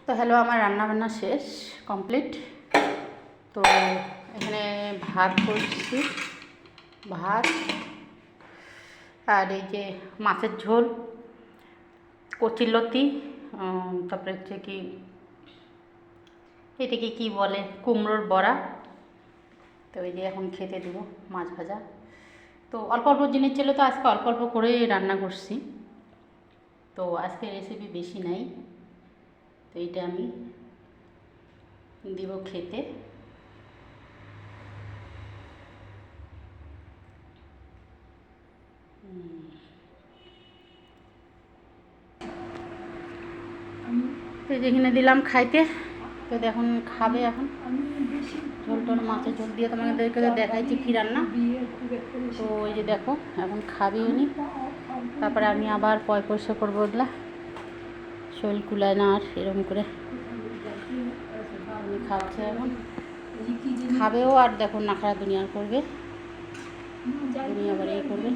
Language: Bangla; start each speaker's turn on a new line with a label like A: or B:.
A: তো হ্যালো, আমার রান্না বান্না শেষ, কমপ্লিট। তো এখানে ভাত করছি, ভাত আর এই যে মাছের ঝোল, কচিলতি, তারপরে হচ্ছে কি এটাকে কি বলে, কুমড়োর বড়া। তো এই যে এখন খেতে দেবো, মাছ ভাজা। তো অল্প অল্প জিনিস ছিল, তো আজকে অল্প অল্প করে রান্না করছি। তো আজকে রেসিপি বেশি নাই, তো এইটা আমি দিব খেতে। তো যেখানে দিলাম খাইতে, তো এখন খাবে। এখন ঝোল টোল, মাছের ঝোল দিয়ে তোমাদেরকে দেখাইছি কী রান্না। তো ওই যে দেখো, এখন খাবে উনি, তারপরে আমি আবার পয়সা করবো ওগুলা, শরীর কুলায় না আর এরকম করে। উনি খাচ্ছে, এখন খাবেও, আর দেখো নাখারা দুনিয়ার করবে, উনি আবার এই করবে।